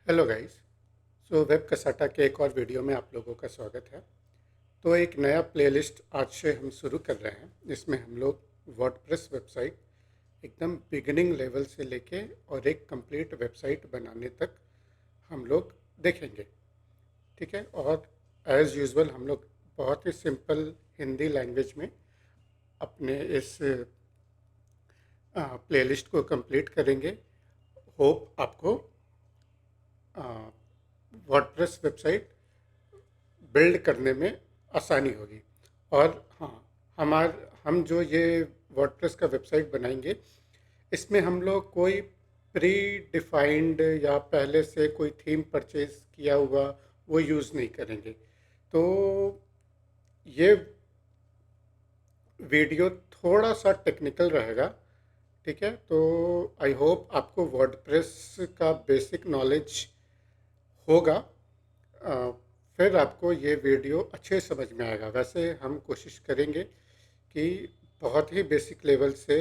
Hello guys. Web cassata के एक और वीडियो में आप लोगों का स्वागत है। तो एक नया प्लेलिस्ट आज से हम शुरू कर रहे हैं जिसमें हम लोग वर्डप्रेस वेबसाइट एकदम बिगिनिंग लेवल से लेके और एक कंप्लीट वेबसाइट बनाने तक हम लोग देखेंगे। ठीक है। और एज़ यूजुअल हम लोग बहुत ही सिंपल हिंदी लैंग्वेज में अपने इस प्लेलिस्ट को कंप्लीट करेंगे। होप आपको वर्डप्रेस वेबसाइट बिल्ड करने में आसानी होगी। और हाँ, हम जो ये वर्डप्रेस का वेबसाइट बनाएंगे इसमें हम लोग कोई प्री डिफाइंड या पहले से कोई थीम परचेज किया हुआ वो यूज़ नहीं करेंगे। तो ये वीडियो थोड़ा सा टेक्निकल रहेगा। ठीक है। तो आई होप आपको वर्डप्रेस का बेसिक नॉलेज होगा। अ, फिर आपको ये वीडियो अच्छे समझ में आएगा। वैसे हम कोशिश करेंगे कि बहुत ही बेसिक लेवल से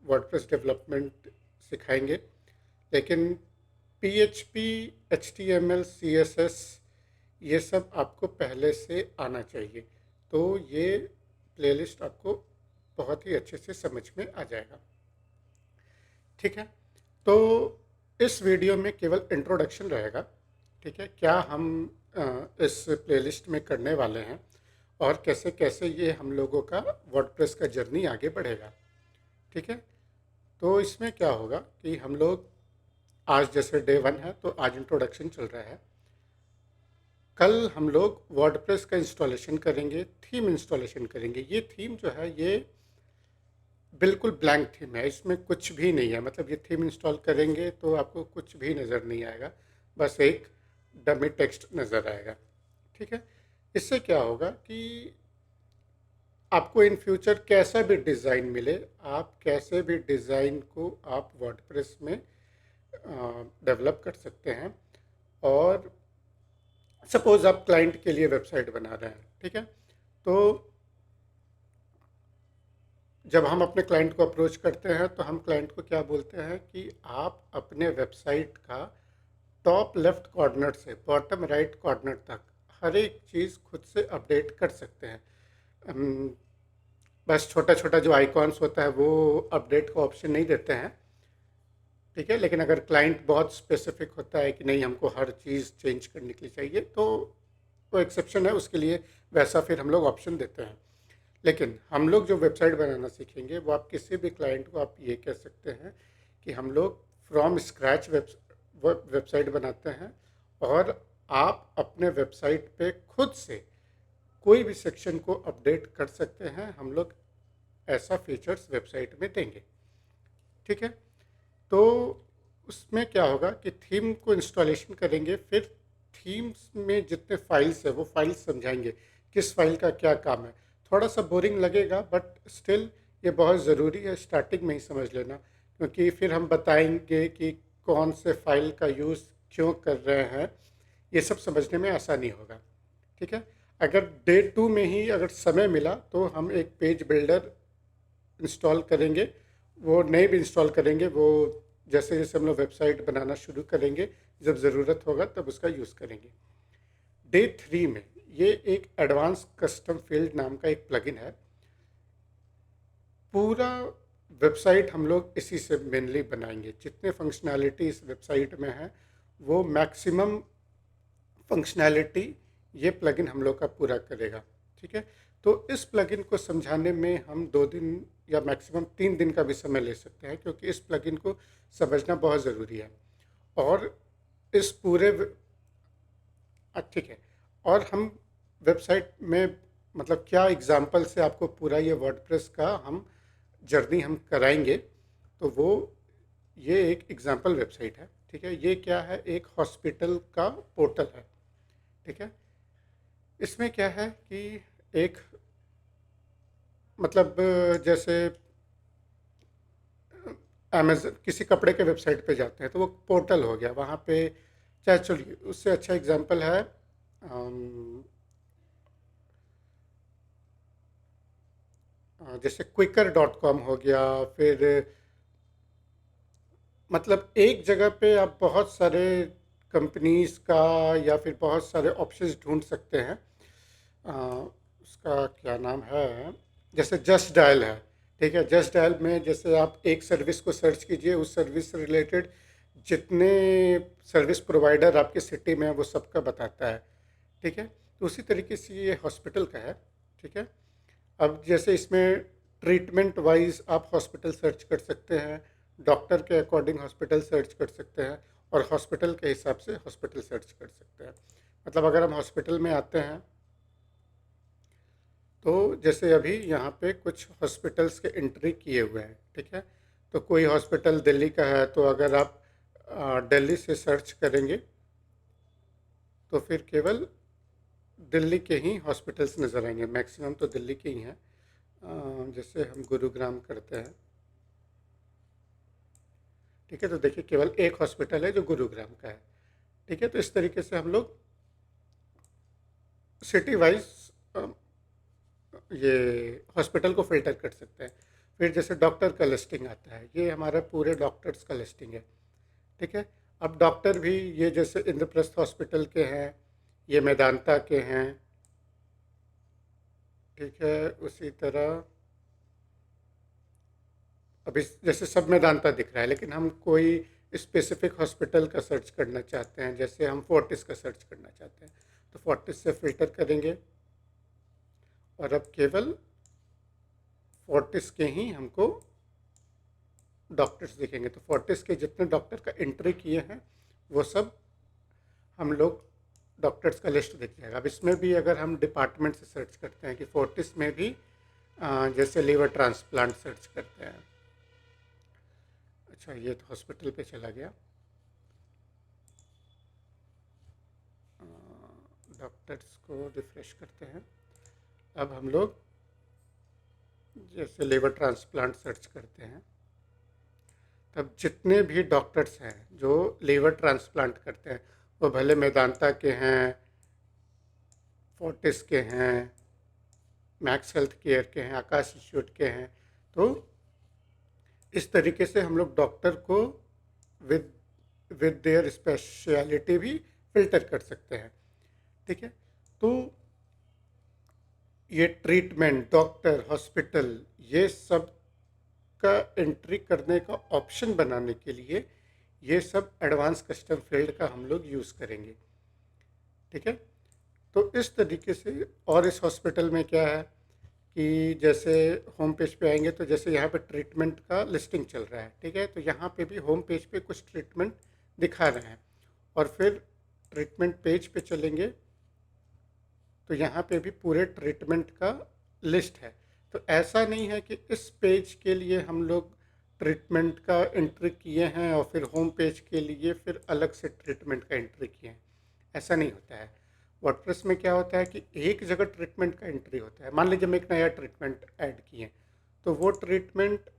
वर्डप्रेस डेवलपमेंट सिखाएंगे, लेकिन पीएचपी, एचटीएमएल, सीएसएस ये सब आपको पहले से आना चाहिए। तो ये प्लेलिस्ट आपको बहुत ही अच्छे से समझ में आ जाएगा। ठीक है। तो इस वीडियो में केवल इंट्रोडक्शन रहेगा। ठीक है। क्या हम इस प्लेलिस्ट में करने वाले हैं और कैसे कैसे ये हम लोगों का वर्डप्रेस का जर्नी आगे बढ़ेगा। ठीक है। तो इसमें क्या होगा कि हम लोग आज जैसे डे 1 है तो आज इंट्रोडक्शन चल रहा है। कल हम लोग वर्डप्रेस का इंस्टॉलेशन करेंगे, थीम इंस्टॉलेशन करेंगे। ये थीम जो है ये बिल्कुल ब्लैंक थीम है, इसमें कुछ भी नहीं है। मतलब ये थीम इंस्टॉल करेंगे तो आपको कुछ भी नज़र नहीं आएगा, बस एक डमी टेक्स्ट नज़र आएगा। ठीक है। इससे क्या होगा कि आपको इन फ्यूचर कैसा भी डिज़ाइन मिले, आप कैसे भी डिज़ाइन को आप वर्डप्रेस में डेवलप कर सकते हैं। और सपोज़ आप क्लाइंट के लिए वेबसाइट बना रहे हैं। ठीक है। तो जब हम अपने क्लाइंट को अप्रोच करते हैं तो हम क्लाइंट को क्या बोलते हैं कि आप अपने वेबसाइट का टॉप लेफ्ट कॉर्नर से बॉटम राइट कॉर्नर तक हर एक चीज़ खुद से अपडेट कर सकते हैं। बस छोटा छोटा जो आइकॉन्स होता है वो अपडेट का ऑप्शन नहीं देते हैं। ठीक है। लेकिन अगर क्लाइंट बहुत स्पेसिफिक होता है कि नहीं हमको हर चीज़ चेंज करने के लिए चाहिए तो वो एक्सेप्शन है, उसके लिए वैसा फिर हम लोग ऑप्शन देते हैं। लेकिन हम लोग जो वेबसाइट बनाना सीखेंगे वो आप किसी भी क्लाइंट को आप ये कह सकते हैं कि हम लोग फ्रॉम स्क्रैच वेबसाइट बनाते हैं और आप अपने वेबसाइट पे खुद से कोई भी सेक्शन को अपडेट कर सकते हैं। हम लोग ऐसा फीचर्स वेबसाइट में देंगे। ठीक है। तो उसमें क्या होगा कि थीम को इंस्टॉलेशन करेंगे, फिर थीम्स में जितने फाइल्स है वो फाइल्स समझाएंगे किस फाइल का क्या काम है। थोड़ा सा बोरिंग लगेगा बट स्टिल ये बहुत ज़रूरी है स्टार्टिंग में ही समझ लेना, क्योंकि फिर हम बताएंगे कि कौन से फाइल का यूज़ क्यों कर रहे हैं। ये सब समझने में आसानी होगा। ठीक है। अगर डे 2 में ही अगर समय मिला तो हम एक पेज बिल्डर इंस्टॉल करेंगे। वो नहीं भी इंस्टॉल करेंगे, वो जैसे जैसे हम लोग वेबसाइट बनाना शुरू करेंगे जब ज़रूरत होगा तब उसका यूज़ करेंगे। डे 3 में ये एक एडवांस कस्टम फील्ड नाम का एक प्लगइन है। पूरा वेबसाइट हम लोग इसी से मेनली बनाएंगे। जितने फंक्शनैलिटी इस वेबसाइट में है वो मैक्सिमम फंक्शनैलिटी ये प्लगइन हम लोग का पूरा करेगा। ठीक है। तो इस प्लगइन को समझाने में हम 2 दिन या मैक्सिमम 3 दिन का भी समय ले सकते हैं, क्योंकि इस प्लगइन को समझना बहुत ज़रूरी है। और इस पूरे ठीक है। और हम वेबसाइट में मतलब क्या एग्जाम्पल से आपको पूरा ये वर्डप्रेस का हम जर्नी हम कराएंगे। तो वो ये एक एग्जाम्पल वेबसाइट है। ठीक है। ये क्या है, एक हॉस्पिटल का पोर्टल है। ठीक है। इसमें क्या है कि एक मतलब जैसे अमेजन किसी कपड़े के वेबसाइट पे जाते हैं तो वो पोर्टल हो गया, वहाँ पे चाहे चलिए उससे अच्छा एग्जांपल है जैसे क्विकर.com हो गया। फिर मतलब एक जगह पे आप बहुत सारे कंपनीज़ का या फिर बहुत सारे ऑप्शंस ढूंढ सकते हैं। उसका क्या नाम है, जैसे जस्ट डायल है, ठीक है। जस्ट डायल में जैसे आप एक सर्विस को सर्च कीजिए, उस सर्विस से रिलेटेड जितने सर्विस प्रोवाइडर आपके सिटी में है वो सबका बताता है, ठीक है। तो उसी तरीके से ये हॉस्पिटल का है, ठीक है। अब जैसे इसमें ट्रीटमेंट वाइज आप हॉस्पिटल सर्च कर सकते हैं, डॉक्टर के अकॉर्डिंग हॉस्पिटल सर्च कर सकते हैं, और हॉस्पिटल के हिसाब से हॉस्पिटल सर्च कर सकते हैं। मतलब अगर हम हॉस्पिटल में आते हैं तो जैसे अभी यहाँ पे कुछ हॉस्पिटल्स के एंट्री किए हुए हैं, ठीक है। तो कोई हॉस्पिटल दिल्ली का है, तो अगर आप दिल्ली से सर्च करेंगे तो फिर केवल दिल्ली के ही हॉस्पिटल्स नज़र आएंगे, मैक्सिमम तो दिल्ली के ही हैं। जैसे हम गुरुग्राम करते हैं, ठीक है, तो देखिए केवल एक हॉस्पिटल है जो गुरुग्राम का है, ठीक है। तो इस तरीके से हम लोग सिटी वाइज ये हॉस्पिटल को फिल्टर कर सकते हैं। फिर जैसे डॉक्टर का लिस्टिंग आता है, ये हमारा पूरे डॉक्टर्स का लिस्टिंग है, ठीक है। अब डॉक्टर भी ये जैसे इंद्रप्रस्थ हॉस्पिटल के हैं, ये मेदांता के हैं, ठीक है। उसी तरह अभी जैसे सब मेदांता दिख रहा है, लेकिन हम कोई स्पेसिफिक हॉस्पिटल का सर्च करना चाहते हैं, जैसे हम फोर्टिस का सर्च करना चाहते हैं, तो फोर्टिस से फिल्टर करेंगे और अब केवल फोर्टिस के ही हमको डॉक्टर्स दिखेंगे। तो फोर्टिस के जितने डॉक्टर का एंट्री किए हैं वो सब हम लोग डॉक्टर्स का लिस्ट दिख जाएगा। अब इसमें भी अगर हम डिपार्टमेंट से सर्च करते हैं कि फोर्टिस में भी जैसे लीवर ट्रांसप्लांट सर्च करते हैं, अच्छा ये तो हॉस्पिटल पे चला गया, डॉक्टर्स को रिफ्रेश करते हैं। अब हम लोग जैसे लीवर ट्रांसप्लांट सर्च करते हैं, तब जितने भी डॉक्टर्स हैं जो लीवर ट्रांसप्लांट करते हैं, वो भले मेदांता के हैं, फोर्टिस के हैं, मैक्स हेल्थ केयर के हैं, आकाश इंस्टीट्यूट के हैं, तो इस तरीके से हम लोग डॉक्टर को विद विद देयर स्पेशलिटी भी फिल्टर कर सकते हैं, ठीक है। तो ये ट्रीटमेंट, डॉक्टर, हॉस्पिटल, ये सब का एंट्री करने का ऑप्शन बनाने के लिए ये सब एडवांस कस्टम फील्ड का हम लोग यूज़ करेंगे, ठीक है। तो इस तरीके से, और इस हॉस्पिटल में क्या है कि जैसे होम पेज पे आएंगे तो जैसे यहाँ पे ट्रीटमेंट का लिस्टिंग चल रहा है, ठीक है। तो यहाँ पे भी होम पेज पे कुछ ट्रीटमेंट दिखा रहे हैं, और फिर ट्रीटमेंट पेज पे चलेंगे तो यहाँ पे भी पूरे ट्रीटमेंट का लिस्ट है। तो ऐसा नहीं है कि इस पेज के लिए हम लोग ट्रीटमेंट का एंट्री किए हैं और फिर होम पेज के लिए फिर अलग से ट्रीटमेंट का एंट्री किए हैं, ऐसा नहीं होता है। वर्डप्रेस में क्या होता है कि एक जगह ट्रीटमेंट का एंट्री होता है। मान लीजिए हम एक नया ट्रीटमेंट ऐड किए, तो वो ट्रीटमेंट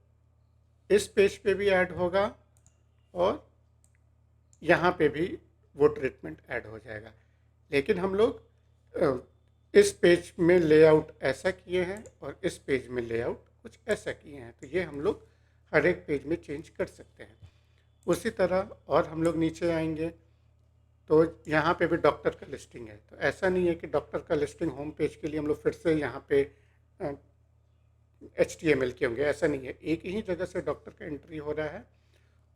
इस पेज पे भी ऐड होगा और यहाँ पे भी वो ट्रीटमेंट ऐड हो जाएगा। लेकिन हम लोग इस पेज में लेआउट ऐसा किए हैं और इस पेज में लेआउट कुछ ऐसा किए हैं, तो ये हम लोग हर एक पेज में चेंज कर सकते हैं। उसी तरह और हम लोग नीचे आएंगे तो यहाँ पे भी डॉक्टर का लिस्टिंग है। तो ऐसा नहीं है कि डॉक्टर का लिस्टिंग होम पेज के लिए हम लोग फिर से यहाँ पे HTML के होंगे, ऐसा नहीं है। एक ही जगह से डॉक्टर का एंट्री हो रहा है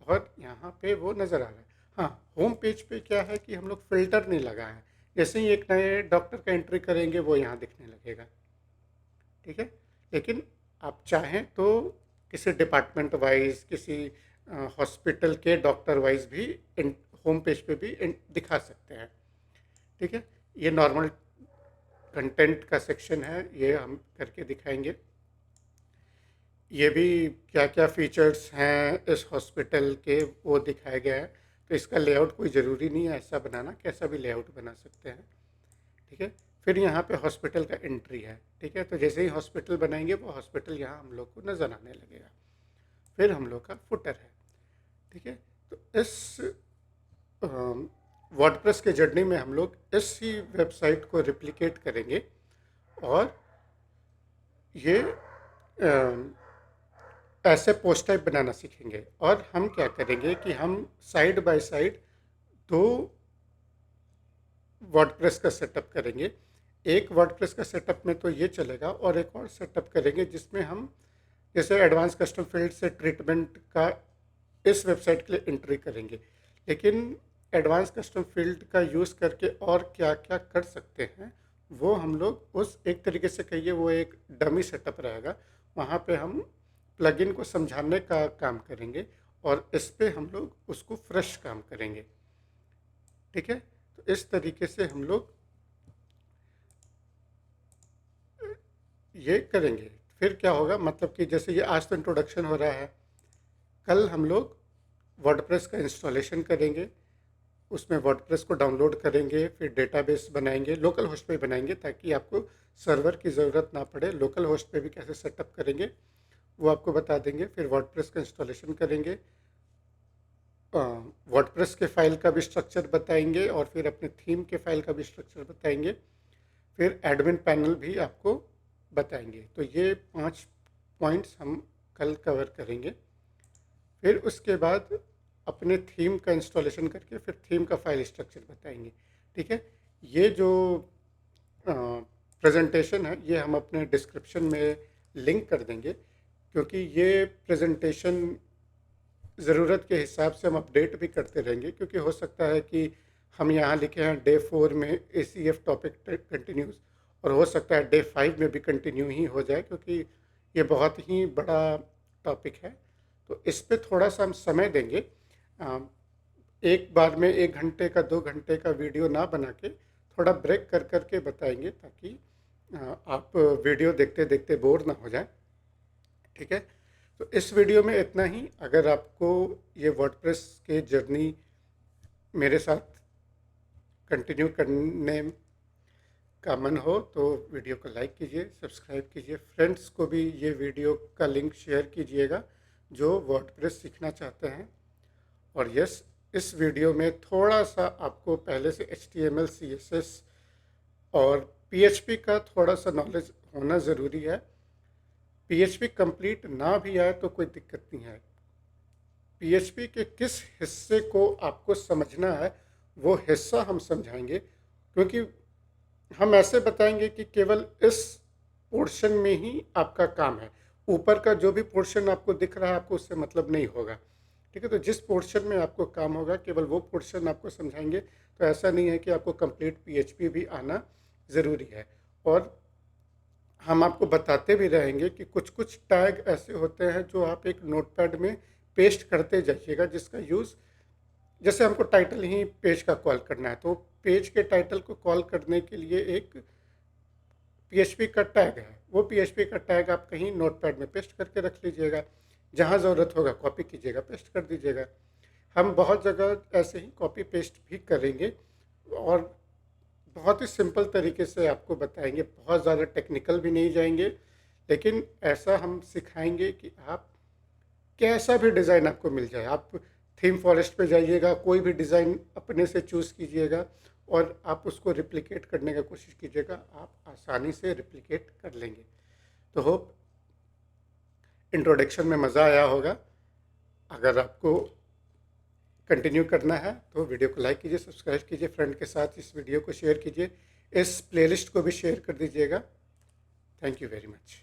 और यहाँ पे वो नज़र आ रहा है। हाँ, होम पेज पे क्या है कि हम लोग फिल्टर नहीं लगाए हैं, जैसे ही एक नए डॉक्टर का एंट्री करेंगे वो यहाँ दिखने लगेगा, ठीक है। लेकिन आप चाहें तो किसी डिपार्टमेंट वाइज, किसी हॉस्पिटल के डॉक्टर वाइज भी होम पेज पे भी दिखा सकते हैं, ठीक है। ये नॉर्मल कंटेंट का सेक्शन है, ये हम करके दिखाएंगे। ये भी क्या क्या फीचर्स हैं इस हॉस्पिटल के वो दिखाया गया है। तो इसका लेआउट कोई ज़रूरी नहीं है ऐसा बनाना, कैसा भी लेआउट बना सकते हैं, ठीक है। फिर यहाँ पे हॉस्पिटल का एंट्री है, ठीक है। तो जैसे ही हॉस्पिटल बनाएंगे वो हॉस्पिटल यहाँ हम लोग को नज़र आने लगेगा। फिर हम लोग का फुटर है, ठीक है। तो इस वर्डप्रेस के जर्नी में हम लोग इसी वेबसाइट को रिप्लिकेट करेंगे और ये ऐसे पोस्ट टाइप बनाना सीखेंगे। और हम क्या करेंगे कि हम साइड बाय साइड दो वर्डप्रेस का सेटअप करेंगे। एक वर्डप्रेस का सेटअप में तो ये चलेगा, और एक और सेटअप करेंगे जिसमें हम जैसे एडवांस कस्टम फील्ड से ट्रीटमेंट का इस वेबसाइट के लिए एंट्री करेंगे, लेकिन एडवांस कस्टम फील्ड का यूज़ करके और क्या क्या कर सकते हैं वो हम लोग उस एक तरीके से कहिए वो एक डमी सेटअप रहेगा। वहाँ पे हम प्लगइन को समझाने का काम करेंगे और इस पे हम लोग उसको फ्रेश काम करेंगे। ठीक है, तो इस तरीके से हम लोग ये करेंगे। फिर क्या होगा, मतलब कि जैसे ये आज तो इंट्रोडक्शन हो रहा है, कल हम लोग वर्डप्रेस का इंस्टॉलेशन करेंगे, उसमें वर्डप्रेस को डाउनलोड करेंगे, फिर डेटाबेस बनाएंगे, लोकल होस्ट पे बनाएंगे ताकि आपको सर्वर की ज़रूरत ना पड़े। लोकल होस्ट पे भी कैसे सेटअप करेंगे वो आपको बता देंगे। फिर वर्डप्रेस का इंस्टॉलेशन करेंगे, वर्डप्रेस के फ़ाइल का भी स्ट्रक्चर बताएंगे और फिर अपने थीम के फ़ाइल का भी स्ट्रक्चर बताएंगे। फिर एडमिन पैनल भी आपको बताएंगे। तो ये 5 पॉइंट्स हम कल कवर करेंगे। फिर उसके बाद अपने थीम का इंस्टॉलेशन करके फिर थीम का फाइल स्ट्रक्चर बताएंगे। ठीक है, ये जो प्रेजेंटेशन है ये हम अपने डिस्क्रिप्शन में लिंक कर देंगे, क्योंकि ये प्रेजेंटेशन ज़रूरत के हिसाब से हम अपडेट भी करते रहेंगे, क्योंकि हो सकता है कि हम यहाँ लिखे हैं डे 4 में ACF टॉपिक कंटिन्यूज, और हो सकता है डे 5 में भी कंटिन्यू ही हो जाए, क्योंकि ये बहुत ही बड़ा टॉपिक है। तो इस पे थोड़ा सा हम समय देंगे। एक बार में 1 घंटे का 2 घंटे का वीडियो ना बना के थोड़ा ब्रेक कर कर के बताएंगे, ताकि आप वीडियो देखते देखते बोर ना हो जाए। ठीक है, तो इस वीडियो में इतना ही। अगर आपको ये वर्डप्रेस के जर्नी मेरे साथ कंटिन्यू करने का मन हो तो वीडियो को लाइक कीजिए, सब्सक्राइब कीजिए, फ्रेंड्स को भी ये वीडियो का लिंक शेयर कीजिएगा जो वर्डप्रेस सीखना चाहते हैं। और यस, इस वीडियो में थोड़ा सा आपको पहले से HTML CSS और PHP का थोड़ा सा नॉलेज होना ज़रूरी है। PHP कंप्लीट ना भी आए तो कोई दिक्कत नहीं है। PHP के किस हिस्से को आपको समझना है वो हिस्सा हम समझाएंगे, क्योंकि हम ऐसे बताएंगे कि केवल इस पोर्शन में ही आपका काम है। ऊपर का जो भी पोर्शन आपको दिख रहा है आपको उससे मतलब नहीं होगा। ठीक है, तो जिस पोर्शन में आपको काम होगा केवल वो पोर्शन आपको समझाएंगे। तो ऐसा नहीं है कि आपको कंप्लीट PHP भी आना ज़रूरी है। और हम आपको बताते भी रहेंगे कि कुछ कुछ टैग ऐसे होते हैं जो आप एक नोटपैड में पेस्ट करते जाइएगा, जिसका यूज़ जैसे हमको टाइटल ही पेज का कॉल करना है, तो पेज के टाइटल को कॉल करने के लिए एक PHP का टैग है। वो PHP का टैग आप कहीं नोटपैड में पेस्ट करके रख लीजिएगा, जहाँ ज़रूरत होगा कॉपी कीजिएगा, पेस्ट कर दीजिएगा। हम बहुत जगह ऐसे ही कॉपी पेस्ट भी करेंगे और बहुत ही सिंपल तरीके से आपको बताएंगे, बहुत ज़्यादा टेक्निकल भी नहीं जाएंगे, लेकिन ऐसा हम सिखाएंगे कि आप कैसा भी डिज़ाइन आपको मिल जाए। आप थीम फॉरेस्ट पे जाइएगा, कोई भी डिज़ाइन अपने से चूज़ कीजिएगा और आप उसको रिप्लिकेट करने का कोशिश कीजिएगा, आप आसानी से रिप्लिकेट कर लेंगे। तो होप इंट्रोडक्शन में मज़ा आया होगा। अगर आपको कंटिन्यू करना है तो वीडियो को लाइक कीजिए, सब्सक्राइब कीजिए, फ्रेंड के साथ इस वीडियो को शेयर कीजिए, इस प्लेलिस्ट को भी शेयर कर दीजिएगा। Thank you very much.